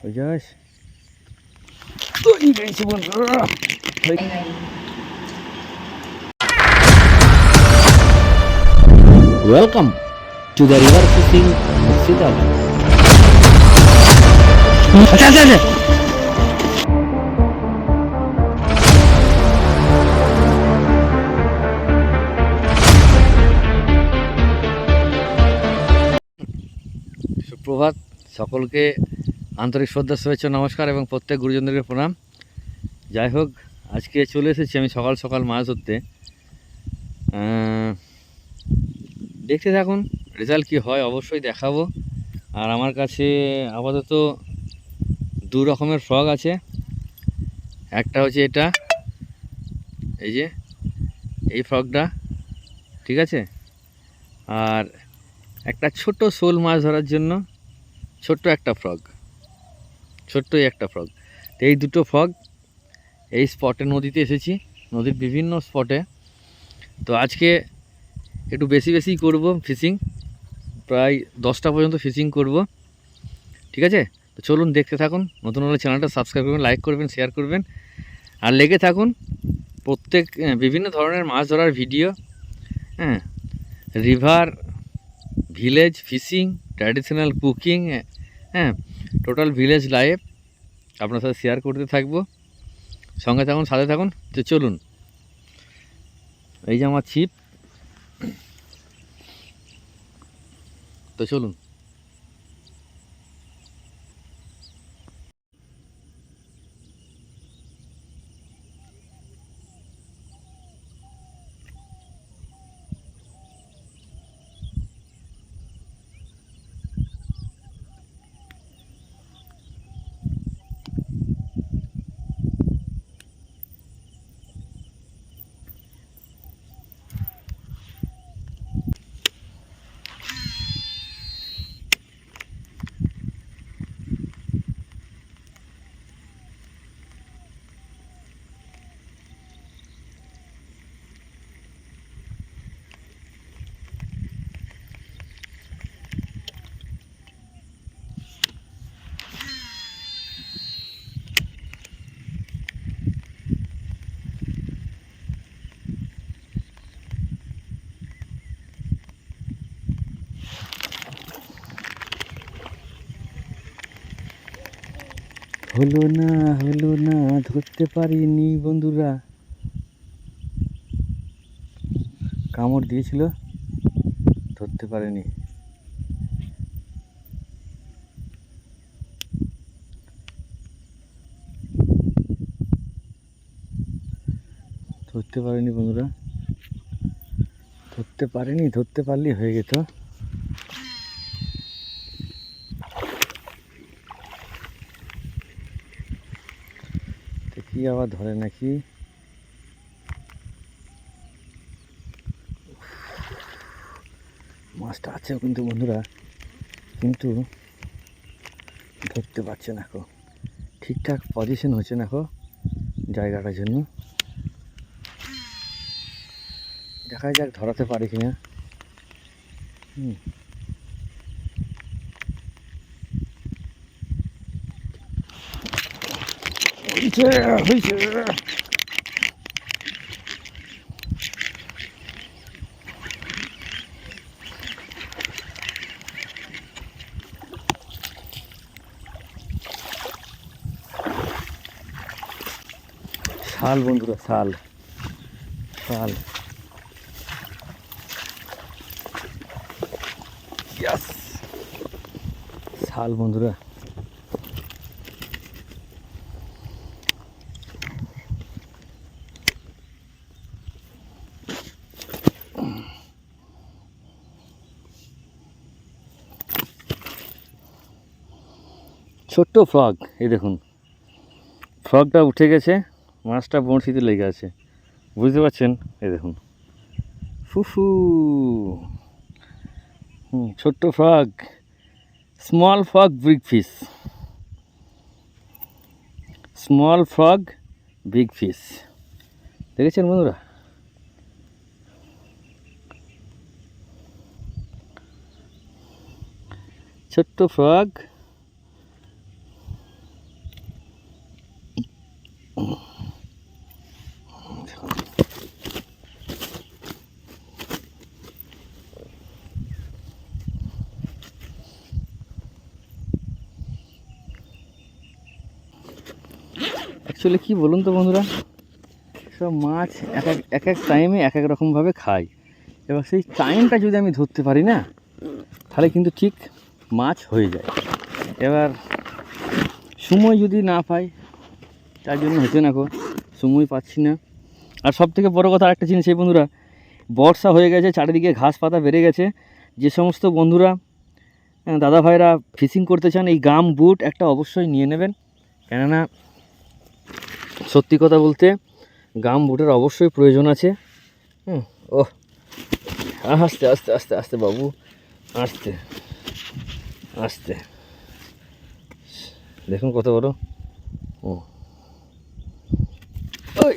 ওই যাস তৈরি গেছি বন্ধুরা। Welcome to the river fishing Sitagarh. আচ্ছা আচ্ছা আচ্ছা সুপ্রভাত সকলকে, আন্তরিক শ্রদ্ধা, শুভেচ্ছা, নমস্কার এবং প্রত্যেক গুরুজনদেরকে প্রণাম। যাই হোক, আজকে চলে এসেছি আমি সকাল সকাল মাছ ধরতে। দেখতে থাকুন, রেজাল্ট কি হয় অবশ্যই দেখাবো। আর আমার কাছে আপাতত দু রকমের ফ্রগ আছে। একটা হচ্ছে এটা, এই যে এই ফ্রগটা, ঠিক আছে। আর একটা ছোট শোল মাছ ধরার জন্য ছোট্ট একটা ফ্রগ, ছোট্টই একটা ফ্রগ। তো এই দুটো ফ্রগ এই স্পটে নদীতে এসেছি, নদীর বিভিন্ন স্পটে। তো আজকে একটু বেশি বেশি করব ফিশিং, প্রায় 10টা পর্যন্ত ফিশিং করব, ঠিক আছে। তো চলুন দেখতে থাকুন। নতুন হলে চ্যানেলটা সাবস্ক্রাইব করবেন, লাইক করবেন, শেয়ার করবেন আর লেগে থাকুন প্রত্যেক বিভিন্ন ধরনের মাছ ধরার ভিডিও, হ্যাঁ, river, village fishing, traditional cooking, হ্যাঁ, টোটাল ভিলেজ লাইফ আপনার সাথে শেয়ার করতে থাকবো। সঙ্গে থাকুন, সাথে থাকুন। তো চলুন, এই যে আমার ছিপ, তো চলুন। হলো না ধরতে পারিনি বন্ধুরা, কামড় দিয়েছিল, ধরতে পারেনি। ধরতে পারেনি বন্ধুরা, ধরতে পারেনি, ধরতে পারলেই হয়ে যেত। দেখি আবার ধরে নাকি। মাছটা আছে কিন্তু বন্ধুরা, কিন্তু ধরতে পারছে না এখন, ঠিকঠাক পজিশন হচ্ছে না এখন জায়গাটার জন্য। দেখা যাক ধরাতে পারি কিনা। শাল বন্ধুরা, শাল শাল, শাল বন্ধুরা। ছোট্ট ফ্রগ, এই দেখুন ফ্রগটা উঠে গেছে, মাছটা বড়শিতে লেগে আছে, বুঝতে পারছেন? এই দেখুন ফুফু, ছোট্ট frog, small frog big fish, small frog big fish, দেখেছেন বন্ধুরা? ছোট্ট ফ্রগ অ্যাকচুয়ালি কী বলুন তো বন্ধুরা, সব মাছ এক এক টাইমে এক এক রকমভাবে খায়। এবার সেই টাইমটা যদি আমি ধরতে পারি না, তাহলে কিন্তু ঠিক মাছ হয়ে যায়। এবার সময় যদি না পাই, তার জন্য হচ্ছে না, সময় পাচ্ছি না। আর সব থেকে বড়ো কথা আরেকটা জিনিস, এই বন্ধুরা, বর্ষা হয়ে গেছে, চারিদিকে ঘাস পাতা বেড়ে গেছে। যে সমস্ত বন্ধুরা দাদা ভাইরা ফিশিং করতে চান, এই গাম বুট একটা অবশ্যই নিয়ে নেবেন। কেননা সত্যি কথা বলতে গাম বুটের অবশ্যই প্রয়োজন আছে। ও আস্তে আস্তে আস্তে আস্তে বাবু, আস্তে আস্তে, দেখুন কত বড়। ওই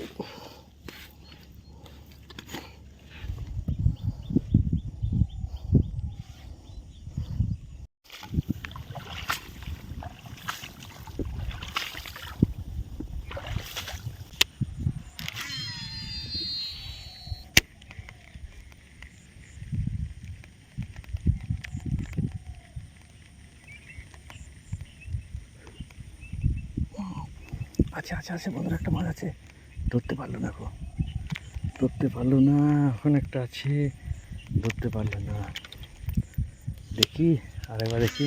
আচ্ছা আচ্ছা আচ্ছা বন্ধুরা, একটা মাছ আছে, ধরতে পারলো না, ধরতে পারলো না, এখন একটা আছে, ধরতে পারলো না। দেখি আরেকবার, দেখি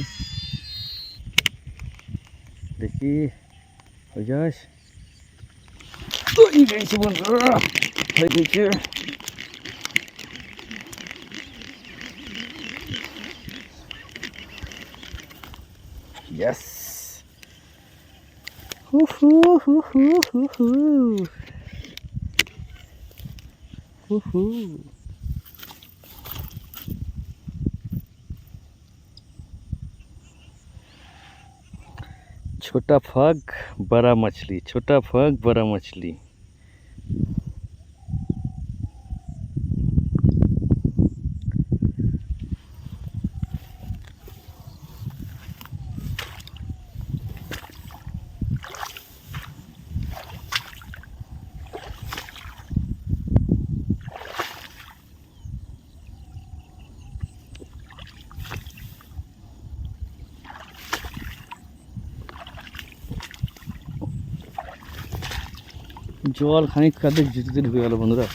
দেখি হয়ে যাস, হয়ে গেছে বন্ধুরা, হয়ে গেছে। Yes. छोटा फग बड़ा मछली, छोटा फग बड़ा मछली। জল খানিক কাঁধে জুতোতে ঢুকে গেল বন্ধুরা।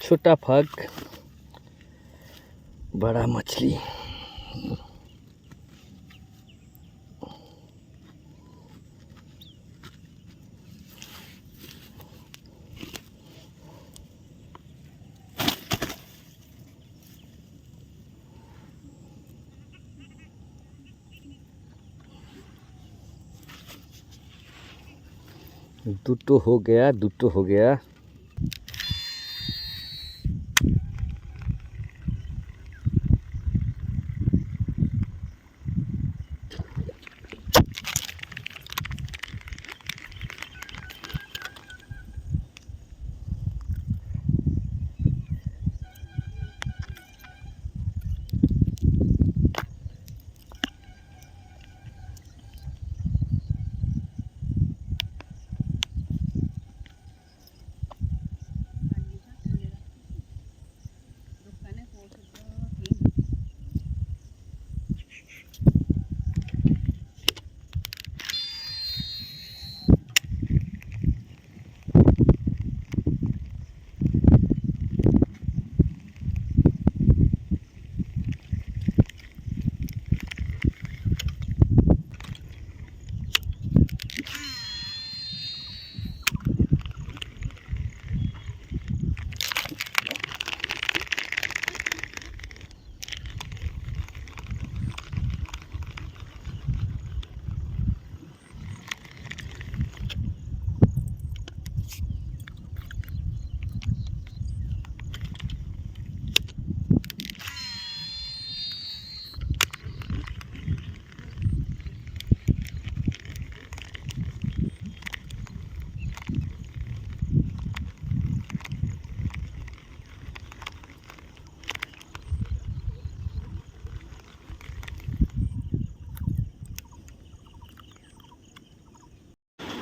छोटा फग बड़ा मछली। दुटो हो गया, दुटो हो गया।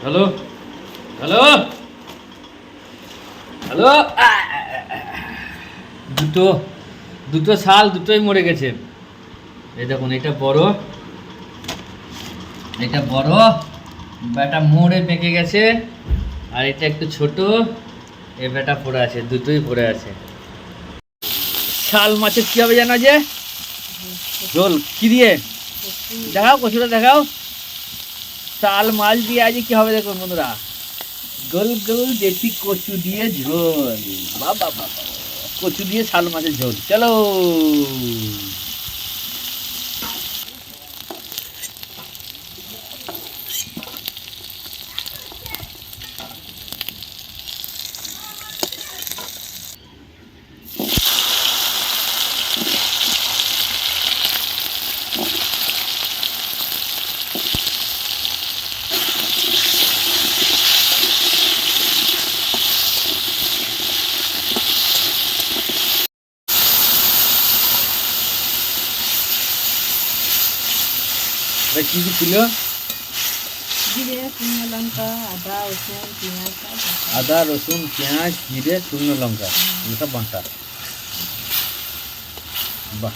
হ্যালো হ্যালো হ্যালো, দুটো দুটো শাল দুটোই মরে গেছে। এই দেখুন, এটা বড়, এটা বড়, বেটা মোড়ে বেঁকে গেছে, আর এটা একটু ছোট, এই বেটা পড়ে আছে, দুটোই পড়ে আছে। শাল মাছের কি হবে জানো? যে ঝোল কি দিয়ে দেখাও, কচুটা দেখাও। শাল মাছ দিয়ে আজ কি হবে দেখুন বন্ধুরা, গোল গোল দেশি কচু দিয়ে ঝোল। বাবা বাবা, কচু দিয়ে শাল মাছের ঝোল, চলো। কি কি ছিল? জিরে, শুকনো লঙ্কা, আদা, রসুন, পেঁয়াজ, সব আছে। আদা, রসুন, পেঁয়াজ, জিরে, শুকনো লঙ্কা, এগুলো সব বাটা। বাহ,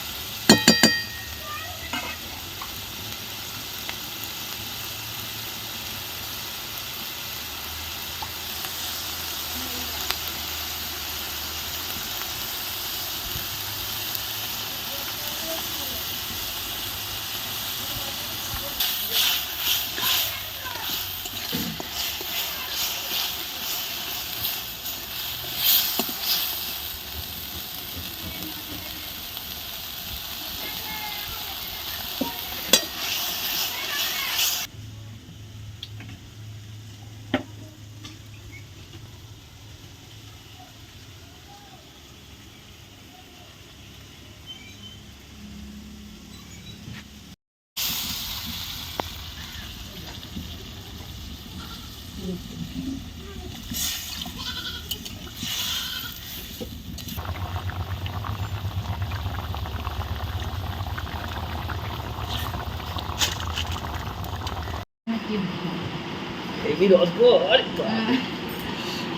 এই রস গো, আরে বাবা,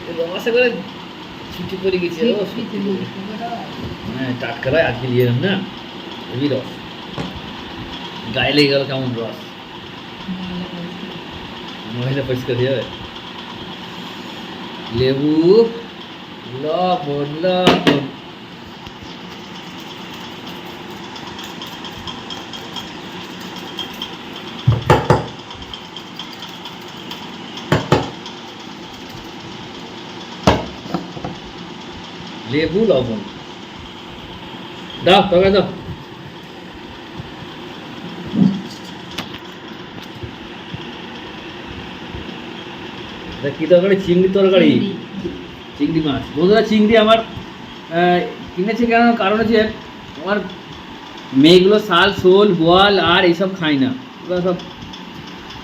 এই রসে করে ছুটি পড়ে গেছে। ও সত্যি, হ্যাঁ টাটকা ভাই, আজকে নিয়ে এলাম না, হেবি রস, গায়ে লেগে গেল কেমন রস, মহিলা পরিষ্কার হয়ে যাবে। লেবু, লবণ লবণ, লেবু লবণ দাও, তবে দাও। কি তরকারি? চিংড়ি তরকারি, চিংড়ি মাছ। বন্ধুরা, চিংড়ি আমার কিনেছি কেন, কারণ হচ্ছে আমার মেয়েগুলো শাল, শোল, বোয়াল আর এইসব খাই না, ওরা সব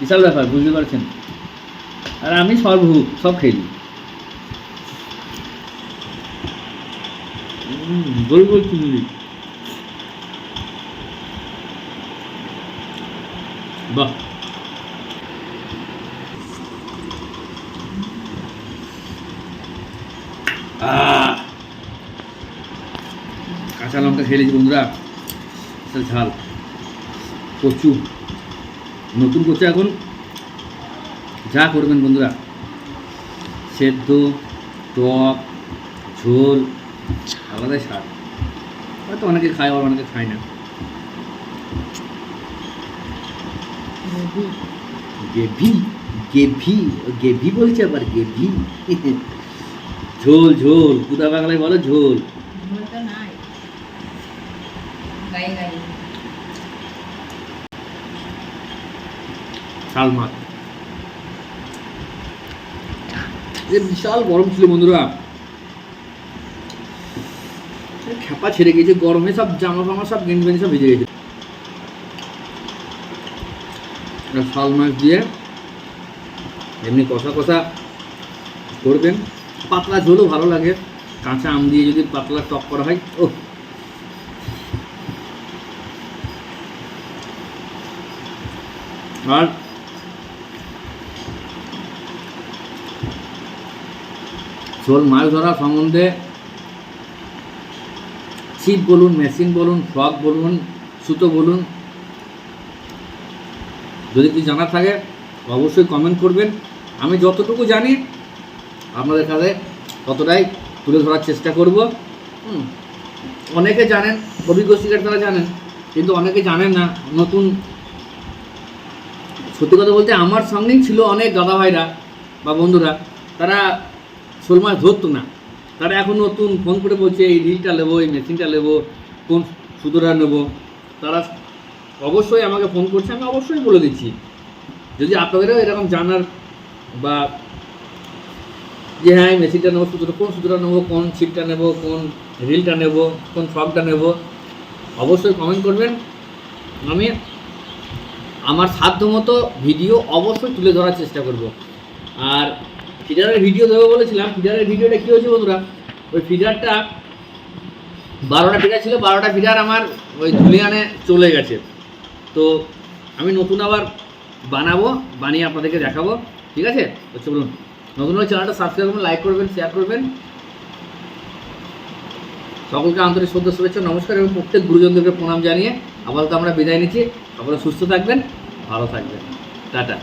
বিশাল ব্যাপার, বুঝতে পারছেন। আর আমি সর্বভূক, সব খেলি। গোল গোল চিংড়ি, বাহ। কাঁচা লঙ্কা খেয়েছি বন্ধুরা, ঝাল। কচু, নতুন কচু, এখন যা করবেন বন্ধুরা, সেদ্ধ, টক, ঝোল, আলাদাই স্বাদ। হয়তো অনেকে খায়, আবার অনেকে খায় না। গেভি, গেভি, গেভি বলছে আবার, গেভি। ঝোল ঝোল, কুদা বাংলায় বলো ঝোল। ঝোলটা নাই, গায়ে গায়ে। শাল মাছ, বিশাল গরম ছিল বন্ধুরা, খেপা ছেড়ে গেছে গরমে, সব জামা ফামা সব গেঞ্জি বেঞ্জি সব ভিজে গেছে। শাল মাছ দিয়ে এমনি কষা কষা করবেন, পাতলা ঝোলও ভালো লাগে, কাঁচা আম দিয়ে যদি পাতলা টক করা হয়, ও আর শোল মাছ ধরা সম্বন্ধে ছিপ বলুন, মেশিন বলুন, ফ্রক বলুন, সুতো বলুন, যদি কিছু জানার থাকে অবশ্যই কমেন্ট করবেন। আমি যতটুকু জানি আপনাদের কাছে ততটাই তুলে ধরার চেষ্টা করব। অনেকে জানেন, অভিজ্ঞ শিকার তারা জানেন, কিন্তু অনেকে জানেন না নতুন। সত্যি কথা বলতে আমার সঙ্গেই ছিল অনেক দাদা ভাইরা বা বন্ধুরা, তারা শোল মাছ ধরতো না, তারা এখন নতুন ফোন করে বলছে এই রিলটা নেবো, এই মেশিনটা নেবো, কোন সুতোটা নেবো। তারা অবশ্যই আমাকে ফোন করছে, আমি অবশ্যই বলে দিচ্ছি। যদি আপনাদেরও এরকম জানার বা যে হ্যাঁ এই মেশিনটা নেবো, সুতোটা কোন সুতোটা নেবো, কোন ছিপটা নেবো, কোন রিলটা নেবো, কোন ফ্রকটা নেবো, অবশ্যই কমেন্ট করবেন। আমি আমার সাধ্যমতো ভিডিও অবশ্যই তুলে ধরার চেষ্টা করব। আর ফিডারের ভিডিও দেবো বলেছিলাম, ফিডারের ভিডিওটা কী হয়েছে বন্ধুরা, ওই ফিডারটা 12টা ফিডার ছিল, 12টা ফিডার আমার ওই ধুলিয়ানে চলে গেছে। তো আমি নতুন আবার বানাবো, বানিয়ে আপনাদেরকে দেখাবো, ঠিক আছে? তো চলুন, নতুন হলে চ্যানেলটা সাবস্ক্রাইব করবেন, লাইক করবেন, শেয়ার করবেন। সকলকে আন্তরিক শ্রদ্ধা, শুভেচ্ছা, নমস্কার এবং প্রত্যেক গুরুজনদেরকে প্রণাম জানিয়ে আপাতত আমরা বিদায় নিচ্ছি। আপনারা সুস্থ থাকবেন, ভালো থাকবেন, টাটা।